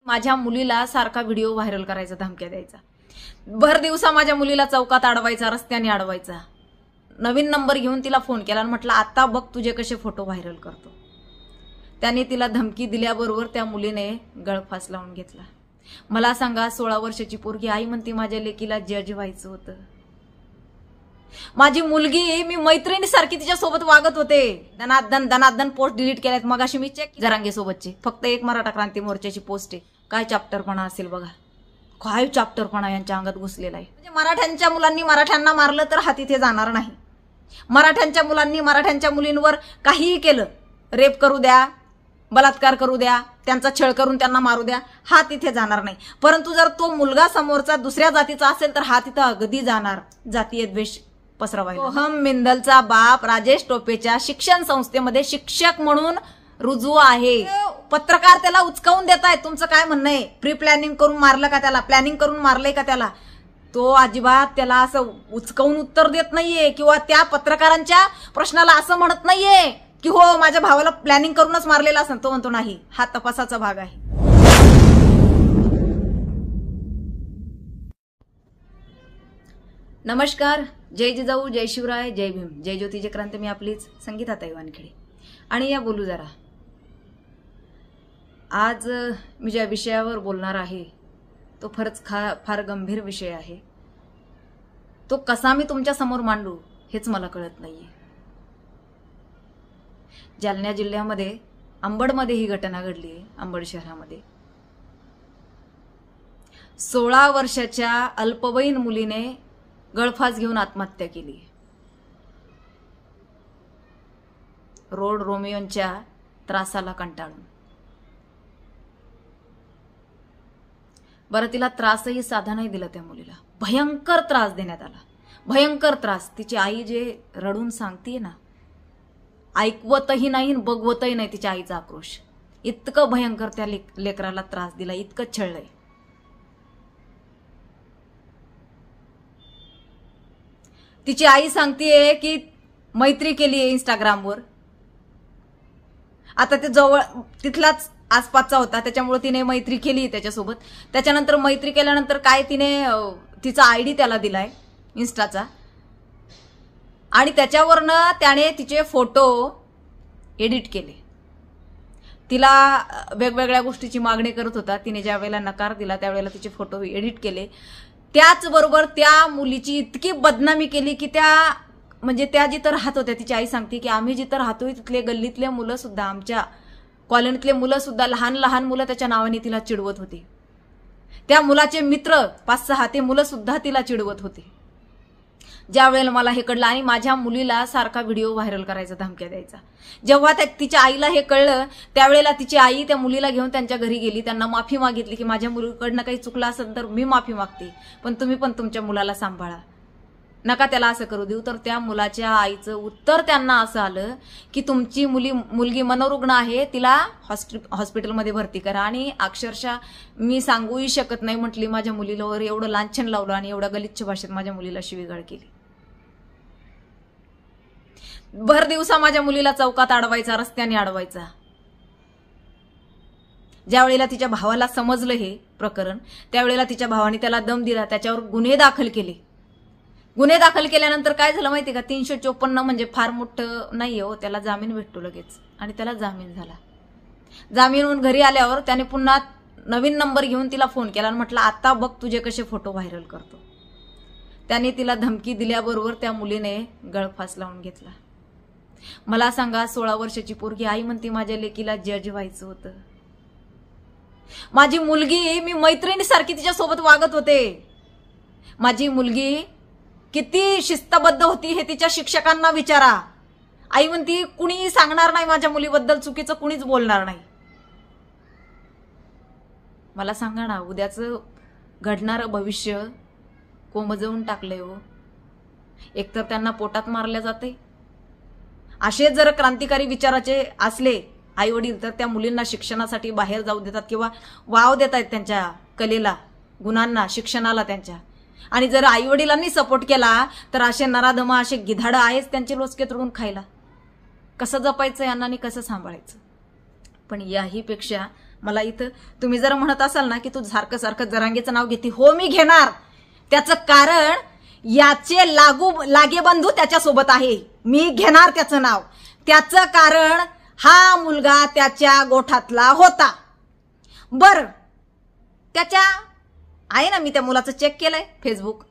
माझ्या मुलीला सारखा व्हिडिओ व्हायरल करायचा, धमक्या द्यायचा, भर दिवसा माझ्या मुलीला चौकात अडवायचा, रस्त्याने अडवायचा। नवीन नंबर घेऊन तिला फोन केला आणि म्हटलं आता बघ तुझे कसे फोटो व्हायरल करतो। त्याने तिला धमकी दिल्याबरोबर त्या मुलीने गळफास लावून घेतला। मला सांगा 16 वर्षाची पोरगी आई म्हणते माझ्या लेकीला जज व्हायचं होतं। माझी मुलगी मी मैत्रिणीसारखी तिच्या सोबत वागत होते। दनादन पोस्ट डिलीट केल्यात मगाशी मी चेक जरांगे सोबतचे, फक्त एक मराठा क्रांती मोर्चाची पोस्ट आहे। काय चॅप्टरपणा असेल बघा, काय चॅप्टरपणा यांच्या अंगात घुसलेला आहे। म्हणजे मराठ्यांच्या मुलांनी मराठ्यांना मारलं तर हा तिथे जाणार नाही। मराठ्यांच्या मुलांनी मराठ्यांच्या मुलींवर काहीही केलं, रेप करू द्या, बलात्कार करू द्या, त्यांचा छळ करून त्यांना मारू द्या, हा तिथे जाणार नाही। परंतु जर तो मुलगा समोरचा दुसऱ्या जातीचा असेल तर हा तिथं अगदी जाणार, जातीय द्वेष पसरवायला। सोहम मिंदलचा बाप राजेश टोपेच्या शिक्षण संस्थेमध्ये शिक्षक म्हणून रुजू आहे। पत्रकार त्याला उचकावून देत आहेत, तुमचं काय म्हणणं आहे? प्री प्लॅनिंग करून मारलं का त्याला? प्लॅनिंग करून मारलंय का त्याला? तो अजिबात त्याला असं उचकावून उत्तर देत नाहीये किंवा त्या पत्रकारांच्या प्रश्नाला असं म्हणत नाहीये की हो माझ्या भावाला प्लॅनिंग करूनच मारलेला असं। तो म्हणतो नाही, हा तपासाचा भाग आहे। नमस्कार, जय जिजाऊ, जय शिवराय, जय भीम, जय ज्योती, जय क्रांती। मी आपलीच संगीताताई वानखेडे आणि या बोलू जरा। आज मी ज्या विषयावर बोलणार आहे तो फार गंभीर विषय आहे। तो कसा मी तुमच्या समोर मांडू हेच मला कळत नाहीये। जालना जिल्ह्यामध्ये अंबडमध्ये ही घटना घडली आहे। अंबड शहरामध्ये 16 वर्षाच्या अल्पवयीन मुलीने गळफास घेऊन आत्महत्या केली। रोड रोमियोंच्या त्रासाला कंटाळून। बरं, तिला त्रासही साधा नाही दिला, त्या मुलीला भयंकर त्रास देण्यात आला, भयंकर त्रास। तिची आई जे रडून सांगतीये ना, ऐकवतही नाही बघवतही नाही तिच्या आईचा आक्रोश। इतकं भयंकर त्या लेकराला त्रास दिला, इतकं छळलंय। तिची आई सांगतेय की मैत्री केली आहे इंस्टाग्रामवर। आता ते जवळ तिथलाच आसपासचा होता त्याच्यामुळे तिने मैत्री केली त्याच्यासोबत। त्याच्यानंतर मैत्री केल्यानंतर काय तिने तिचा आयडी त्याला दिलाय इन्स्टाचा आणि त्याच्यावरनं त्याने तिचे फोटो एडिट केले। तिला वेगवेगळ्या गोष्टीची मागणी करत होता। तिने ज्या वेळेला नकार दिला त्यावेळेला तिचे फोटो एडिट केले। त्याचबरोबर त्या मुलीची इतकी बदनामी केली की त्या जिथं राहत होत्या, तिची आई सांगते की आम्ही जिथं राहतोय तिथले गल्लीतले मुलं सुद्धा, आमच्या कॉलनीतले मुलं सुद्धा, लहान लहान मुलं त्याच्या नावाने तिला चिडवत होते। त्या मुलाचे मित्र 5-6 ते मुलं सुद्धा तिला चिडवत होते। ज्या वेळेला मला हे कळलं आणि माझ्या मुलीला सारखा व्हिडिओ व्हायरल करायचा, धमक्या द्यायचा, जेव्हा तिच्या आईला हे कळलं त्यावेळेला तिची आई त्या मुलीला घेऊन त्यांच्या घरी गेली, त्यांना माफी मागितली की माझ्या मुलीकडनं काही चुकलं असेल तर मी माफी मागते, पण तुम्ही पण तुमच्या मुलाला सांभाळा, नका त्याला असं करू देऊ। तर त्या मुलाच्या आईचं उत्तर त्यांना असं आलं की तुमची मुलगी मनोरुग्ण आहे, तिला हॉस्पिटलमध्ये भरती करा। आणि अक्षरशः मी सांगूही शकत नाही म्हटली, माझ्या मुलीवर एवढं लांछन लावलं आणि एवढ्या गलिच्छ भाषेत माझ्या मुलीला शिवीगाळ केली। भर दिवसा माझ्या मुलीला चौकात अडवायचा, रस्त्याने अडवायचा। ज्या वेळेला तिच्या भावाला समजलं हे प्रकरण त्यावेळेला तिच्या भावाने त्याला दम दिला, त्याच्यावर गुन्हे दाखल केले। गुन्हे दाखल केल्यानंतर काय झालं माहिती का, 354 म्हणजे फार मोठं नाही हो, त्याला जामीन भेटतो लगेच आणि त्याला जामीन झाला। जामीन होऊन घरी आल्यावर त्याने पुन्हा नवीन नंबर घेऊन तिला फोन केला आणि म्हटलं आता बघ तुझे कसे फोटो व्हायरल करतो। त्याने तिला धमकी दिल्याबरोबर त्या मुलीने गळफास लावून घेतला। मला सांगा 16 वर्षाची पोरगी आई म्हणते माझ्या लेकीला जज व्हायचं होतं। माझी मुलगी मी मैत्रिणीसारखी तिच्या सोबत वागत होते। माझी मुलगी किती शिस्तबद्ध होती हे तिच्या शिक्षकांना विचारा। आई म्हणती कुणी सांगणार नाही माझ्या मुलीबद्दल, चुकीचं कुणीच बोलणार नाही। मला सांगा ना, उद्याचं घडणारं भविष्य कोमजवून टाकलंय हो। एकतर त्यांना पोटात मारल्या जाते, असे जर क्रांतिकारी विचाराचे असले आई वडील तर त्या मुलींना शिक्षणासाठी बाहेर जाऊ देतात किंवा वाव देत आहेत त्यांच्या कलेला, गुणांना, शिक्षणाला त्यांच्या। आणि जर आई वडिलांनी सपोर्ट केला तर असे नराधमा, असे गिधाडं आहेच त्यांचे लोचके तोडून खायला। कसं जपायचं यांना आणि कसं सांभाळायचं। पण याही पेक्षा मला इथं तुम्ही जर म्हणत असाल ना की तू सारखं सारखं जरांगेचं नाव घेते, हो मी घेणार. त्याचं कारण याचे लागे बंधू त्याच्यासोबत आहे, मी घेणार त्याचं नाव. त्याचं कारण हा मुलगा त्याच्या गोठातला होता. बर, त्याच्या आहे ना, मी त्या मुलाचं चेक केलंय, फेसबुक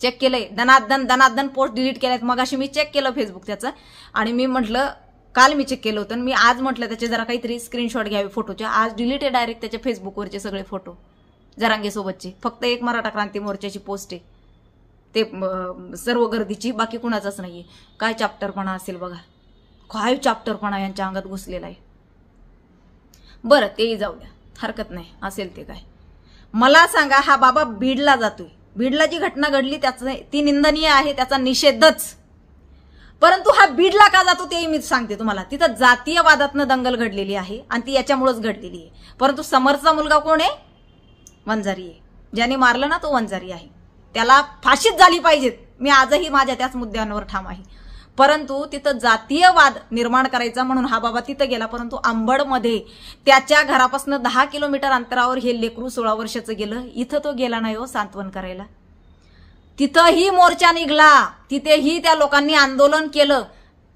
चेक केलंय, दनादन पोस्ट डिलीट केल्यात. मगाशी मी चेक केलं फेसबुक त्याचं, आणि मी म्हटलं काल मी चेक केलं होतं, मी आज म्हटलं त्याचे जरा काहीतरी स्क्रीनशॉट घ्यावे फोटोच्या. आज डिलीट आहे डायरेक्ट त्याच्या फेसबुकवरचे सगळे फोटो जरांगेसोबतचे. फक्त एक मराठा क्रांती मोर्चाची पोस्ट आहे, ते सर्व गर्दीची, बाकी कुणाचाच नाहीये. काय चॅप्टरपणा असेल बघा, काय चॅप्टरपणा यांच्या अंगात घुसलेला आहे. बरं, तेही जाऊ द्या, हरकत नाही, असेल ते काय. मला सांगा, हा बाबा बीडला जातोय, बीडला जी घटना घडली त्याचं ती निंदनीय आहे, त्याचा निषेधच. परंतु हा बीडला का जातो तेही मी सांगते तुम्हाला. तिथं जातीयवादातनं दंगल घडलेली आहे आणि ती याच्यामुळेच घडलेली आहे. परंतु समरचा मुलगा कोण आहे? वंजारी आहे. ज्याने मारलं ना तो वंजारी आहे, त्याला फाशीच झाली पाहिजेत. मी आजही माझ्या त्याच मुद्द्यांवर ठाम आहे. परंतु तिथं जातीयवाद निर्माण करायचा म्हणून हा बाबा तिथं गेला. परंतु अंबडमध्ये त्याच्या घरापासून 10 किलोमीटर अंतरावर हे लेकरू 16 वर्षाचं गेलं. इथं तो गेला नाही हो सांत्वन करायला. तिथंही मोर्चा निघला, तिथेही त्या लोकांनी आंदोलन केलं.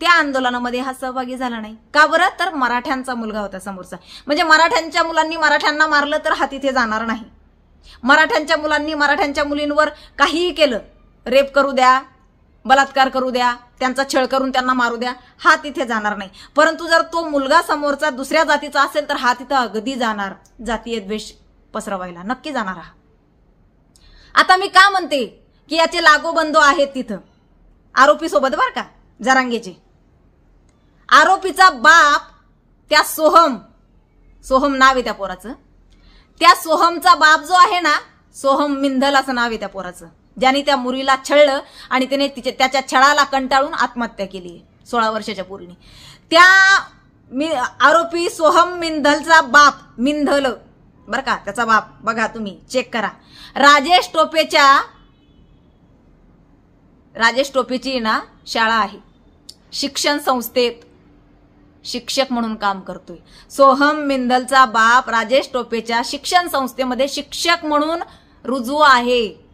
त्या आंदोलनामध्ये हा सहभागी झाला नाही. का बरं? तर मराठ्यांचा मुलगा होता समोरचा. म्हणजे मराठ्यांच्या मुलांनी मराठ्यांना मारलं तर हा तिथे जाणार नाही. मराठ्यांच्या मुलांनी मराठ्यांच्या मुलींवर काहीही केलं, रेप करू द्या, बलात्कार करू द्या, त्यांचा छळ करून त्यांना मारू द्या, हा तिथे जाणार नाही. परंतु जर तो मुलगा समोरचा दुसऱ्या जातीचा असेल तर हा तिथं अगदी जाणार, जातीय द्वेष पसरवायला नक्की जाणार हा. आता मी का म्हणते की याचे लागोबंधू आहेत तिथं आरोपी सोबत, बरं का, जरांगेचे. आरोपीचा बाप त्या सोहम नाव आहे त्या पोराचं, त्या सोहमचा बाप जो आहे ना, सोहम मिंधल असं नाव आहे त्या पोराचं, ज्याने त्या मुलीला छळलं आणि त्याने त्याच्या छळाला कंटाळून आत्महत्या केली 16 वर्षाच्या पोरीने. त्या आरोपी सोहम मिंधलचा बाप, मिंधल बरं का, त्याचा बाप बघा, तुम्ही चेक करा. राजेश टोपेची ना शाळा आहे, शिक्षण संस्थेत शिक्षक म्हणून काम करतोय. सोहम मिंधलचा बाप राजेश टोपेच्या शिक्षण संस्थेमध्ये शिक्षक म्हणून रुजू आहे.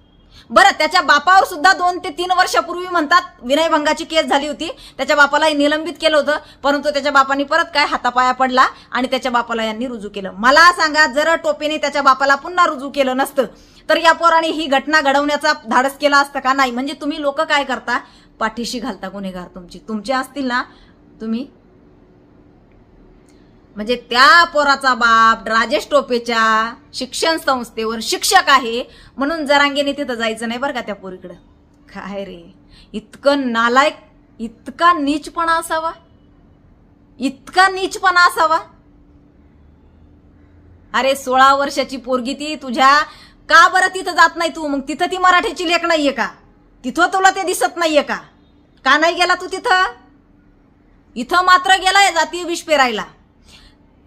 बरं, त्याच्या बापावर सुद्धा 2 ते 3 वर्षापूर्वी म्हणतात विनयभंगाची केस झाली होती. त्याच्या बापाला निलंबित केलं होतं, परंतु त्याच्या बापाने परत काय हातापाया पडला आणि त्याच्या बापाला यांनी रुजू केलं. मला सांगा, जर टोपेने त्याच्या बापाला पुन्हा रुजू केलं नसतं तर या पोराने ही घटना घडवण्याचा धाडस केला असतं का? नाही. म्हणजे तुम्ही लोक काय करता, पाठीशी घालता गुन्हेगार तुमचे असतील ना तुम्ही. म्हणजे त्या पोराचा बाप राजेश टोपेच्या शिक्षण संस्थेवर शिक्षक आहे म्हणून जरांगेने तिथं जायचं नाही बरं का त्या पोरीकडं. काय रे, इतकं नालायक, इतका नीचपणा असावा, इतका नीचपणा असावा. अरे 16 वर्षाची पोरगी ती तुझ्या, का बरं तिथं जात नाही तू? मग तिथं ती मराठीची लेक नाहीये का? तिथं तुला ते दिसत नाहीये का? का नाही गेला तू तिथं? इथं मात्र गेलाय जातीय विष पेरायला.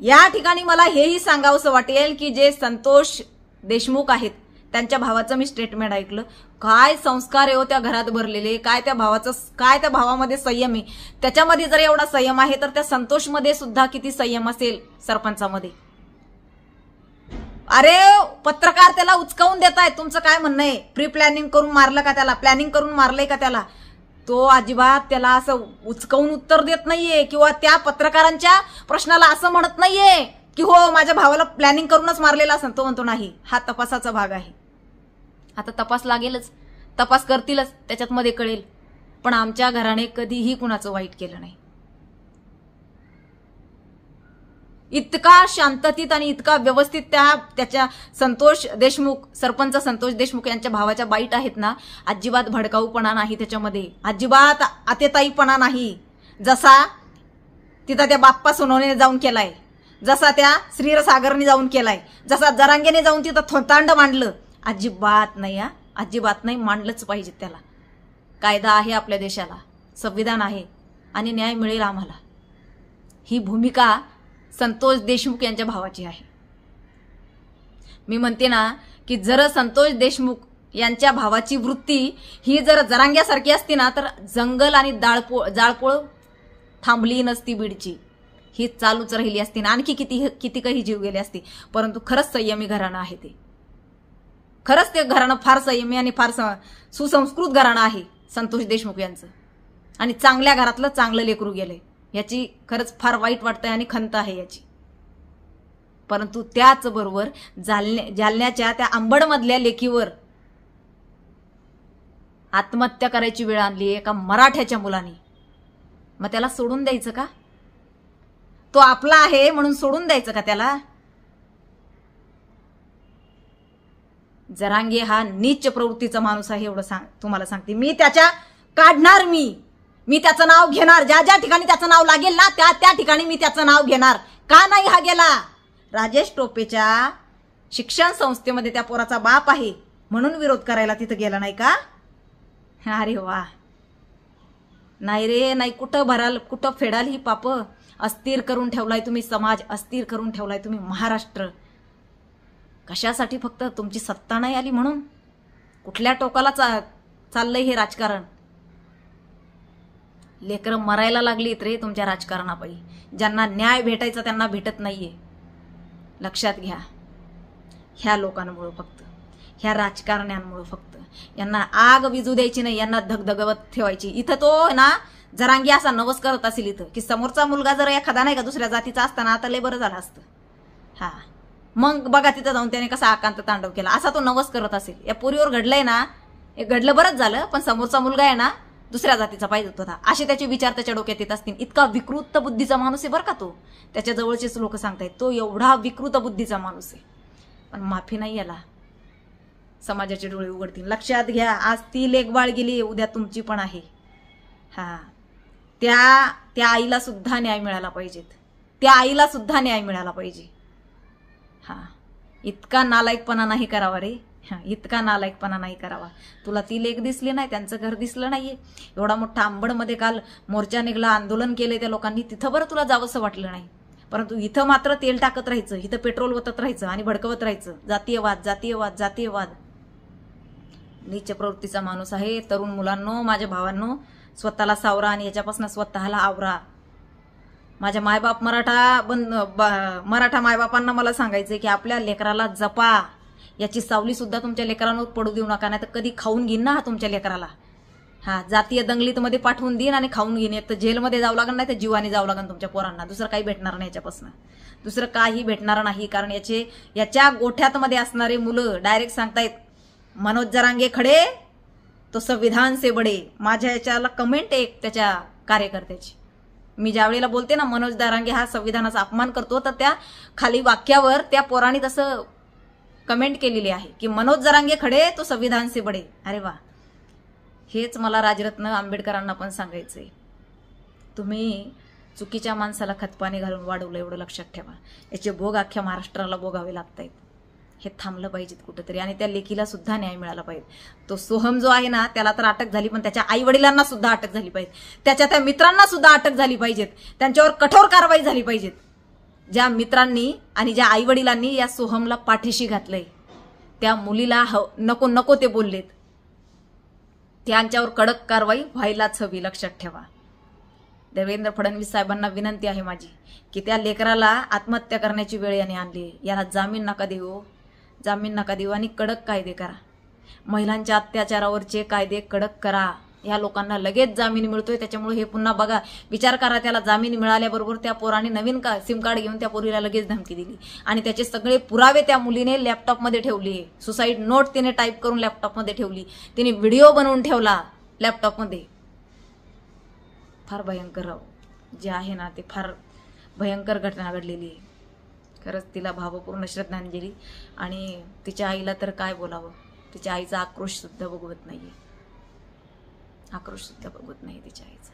या ठिकाणी मला हेही सांगावंसं वाटेल की जे संतोष देशमुख आहेत त्यांच्या भावाचं मी स्टेटमेंट ऐकलं. काय संस्कार आहे हो त्या घरात भरलेले, काय त्या भावामध्ये संयम आहे. त्याच्यामध्ये जर एवढा संयम आहे तर त्या संतोषमध्ये सुद्धा किती संयम असेल सरपंचामध्ये. अरे पत्रकार त्याला उचकावून देतायत. तुमचं काय म्हणणं आहे? प्री प्लॅनिंग करून मारलं का त्याला? प्लॅनिंग करून मारलंय का त्याला? तो अजिबात त्याला असं उचकावून उत्तर देत नाहीये किंवा त्या पत्रकारांच्या प्रश्नाला असं म्हणत नाहीये की हो माझ्या भावाला प्लॅनिंग करूनच मारलेला असं. तो म्हणतो नाही, हा तपासाचा भाग आहे. आता तपास लागेलच, तपास करतीलच, त्याच्यात मध्ये कळेल. पण आमच्या घराने कधीही कुणाचं वाईट केलं नाही. इतका शांततेत आणि इतका व्यवस्थित त्याच्या संतोष देशमुख, सरपंच संतोष देशमुख यांच्या भावाच्या बाईट आहेत ना, अजिबात भडकाऊपणा नाही त्याच्यामध्ये, अजिबात आतेताईपणा नाही. जसा तिथं त्या बाप्पा सोनवणे जाऊन केलाय, जसा त्या श्रीरसागरने जाऊन केलाय, जसा जरांगेने जाऊन तिथं थोतांड मांडलं, अजिबात नाही. अजिबात नाही. मांडलंच पाहिजे त्याला. कायदा आहे आपल्या देशाला, संविधान आहे आणि न्याय मिळेल आम्हाला. ही भूमिका संतोष देशमुख यांच्या भावाची आहे. मी म्हणते ना की जर संतोष देशमुख यांच्या भावाची वृत्ती ही जर जरांग्यासारखी असती ना तर जंगल आणि जाळपोळ थांबली नसती बीडची. ही चालूच राहिली असती आणि आणखी किती काही जीव गेले असते. परंतु खरंच संयमी घराणं आहे ते. खरंच ते घराणं फार संयमी आणि फार सुसंस्कृत घराणं आहे संतोष देशमुख यांचं. आणि चांगल्या घरातलं चांगलं लेकरू गेलंय याची खरंच फार वाईट वाटतंय आणि खंत आहे याची. परंतु त्याच बरोबर जालन्याच्या त्या अंबडमधल्या लेकीवर आत्महत्या करायची वेळ आणली एका मराठ्याच्या मुलाने. मग त्याला सोडून द्यायचं का? तो आपला आहे म्हणून सोडून द्यायचं का त्याला? जरांगे हा नीच प्रवृत्तीचा माणूस आहे एवढं तुम्हाला सांगते मी. त्याच्या काढणार मी त्याचं नाव घेणार. ज्या ज्या ठिकाणी त्याचं नाव लागेल ना त्या ठिकाणी मी त्याचं नाव घेणार. का नाही हा गेला? राजेश टोपेच्या शिक्षण संस्थेमध्ये त्या पोराचा बाप आहे म्हणून विरोध करायला तिथं गेला नाही का? अरे वा. नाही रे नाही. कुठं फेडाल ही पाप? अस्थिर करून ठेवलाय तुम्ही समाज, अस्थिर करून ठेवलाय तुम्ही महाराष्ट्र. कशासाठी? फक्त तुमची सत्ता नाही आली म्हणून? कुठल्या टोकाला चाललंय हे राजकारण? लेकरं मरायला लागलीत रे तुमच्या राजकारणापायी. ज्यांना न्याय भेटायचा त्यांना भेटत नाहीये. लक्षात घ्या. ह्या लोकांमुळे फक्त, ह्या राजकारण्यांमुळे फक्त. यांना आग विजू द्यायची नाही, यांना धगधगवत ठेवायची. इथं तो ना जरांगी असा नवस करत असेल इथं की समोरचा मुलगा जर एखादा नाही का दुसऱ्या जातीचा असताना आता लय बरं झालं असतं. हा मग बघा तिथं जाऊन त्याने कसा आकांत तांडव केला असा तो नवस करत असेल. या पोरीवर घडलंय ना, हे घडलं बरंच झालं, पण समोरचा मुलगा आहे ना दुसऱ्या जातीचा पाहिजे होता असे त्याचे विचार त्याच्या डोक्यात येत असतील. इतका विकृत बुद्धीचा माणूस आहे बरं का तो. त्याच्या जवळचेच लोक सांगतायत तो एवढा विकृत बुद्धीचा माणूस आहे. पण माफी नाही याला. समाजाचे डोळे उघडतील. लक्षात घ्या. आज ती लेकबाळ गेली, उद्या तुमची पण आहे. हा त्या आईला सुद्धा न्याय मिळाला पाहिजेत. त्या आईला सुद्धा न्याय मिळाला पाहिजे. हा इतका नालायकपणा नाही करावा रे. इतका नालायकपणा नाही करावा. तुला ती लेक दिसली नाही, त्यांचं घर दिसलं नाहीये. एवढा मोठा अंबडमध्ये काल मोर्चा निघला, आंदोलन केलंय त्या लोकांनी. तिथं बरं तुला जावंसं वाटलं नाही. परंतु इथं मात्र तेल टाकत राहायचं, इथं पेट्रोल ओतत राहायचं आणि भडकवत राहायचं. जातीयवाद जातीयवाद जातीयवाद. नीच प्रवृत्तीचा माणूस आहे. तरुण मुलांनो, माझ्या भावांनो, स्वतःला सावरा आणि याच्यापासून स्वतःला आवरा. माझ्या मायबाप मराठा मायबापांना मला सांगायचंय की आपल्या लेकराला जपा. याची सावली सुद्धा तुमच्या लेकरांवर पडू देऊ नका, नाही तर कधी खाऊन घेईन ना तुमच्या लेकराला. हा जातीय दंगलीत मध्ये पाठवून देईन आणि खाऊन घेईन. एक तर जेलमध्ये जावं लागेल, नाही तर जीवाने जावं लागेल तुमच्या पोरांना. दुसरं काही भेटणार नाही याच्यापासून. दुसरं काही भेटणार नाही. कारण याच्या गोठ्यात मध्ये असणारे मुलं डायरेक्ट सांगतायत मनोज जरांगे खडे तो संविधान से बडे. माझ्या याच्याला कमेंट एक त्याच्या कार्यकर्त्याची. मी ज्यावेळेला बोलते ना मनोज जरांगे हा संविधानाचा अपमान करतो, तर त्या खाली वाक्यावर त्या पोरांनी तसं कमेंट केलेली आहे की मनोज जरांगे खडे तो संविधान से बडे. अरे वा. हेच मला राजरत्न आंबेडकरांना पण सांगायचंय. तुम्ही चुकीच्या माणसाला खतपाणी घालून वाढवलं एवढं लक्षात ठेवा. याचे भोग अख्ख्या महाराष्ट्राला भोगावे लागतायत. हे थांबलं पाहिजेत कुठेतरी. आणि त्या लेकीला सुद्धा न्याय मिळाला पाहिजे. तो सोहम जो आहे ना त्याला तर अटक झाली, पण त्याच्या आई वडिलांना सुद्धा अटक झाली पाहिजे. त्याच्या त्या मित्रांना सुद्धा अटक झाली पाहिजेत. त्यांच्यावर कठोर कारवाई झाली पाहिजेत. ज्या मित्रांनी आणि ज्या आई वडिलांनी या सोहमला पाठीशी घातलंय, त्या मुलीला नको नको ते बोललेत, त्यांच्यावर कडक कारवाई व्हायलाच हवी. लक्षात ठेवा. देवेंद्र फडणवीस साहेबांना विनंती आहे माझी की त्या लेकराला आत्महत्या करण्याची वेळ याने आणली. याला जामीन नका देऊ, जामीन नका देऊ आणि कडक कायदे करा. महिलांच्या अत्याचारावरचे कायदे कडक करा. या लोकांना लगेच जामीन मिळतोय. त्याच्यामुळे हे पुन्हा बघा, विचार करा. त्याला जामीन मिळाल्याबरोबर त्या पोराने नवीन सिम कार्ड घेऊन त्या पोरीला लगेच धमकी दिली आणि त्याचे सगळे पुरावे त्या मुलीने लॅपटॉपमध्ये ठेवले. सुसाईड नोट तिने टाईप करून लॅपटॉपमध्ये ठेवली. तिने व्हिडिओ बनवून ठेवला लॅपटॉपमध्ये. फार भयंकर जे आहे ना ते फार भयंकर घटना घडलेली आहे. खरंच तिला भावपूर्ण श्रद्धांजली. आणि तिच्या आईला तर काय बोलावं. तिच्या आईचा आक्रोश सुद्धा बघवत नाहीये. आक्रोश सुद्धा बघवत नाही तिच्या आईचा.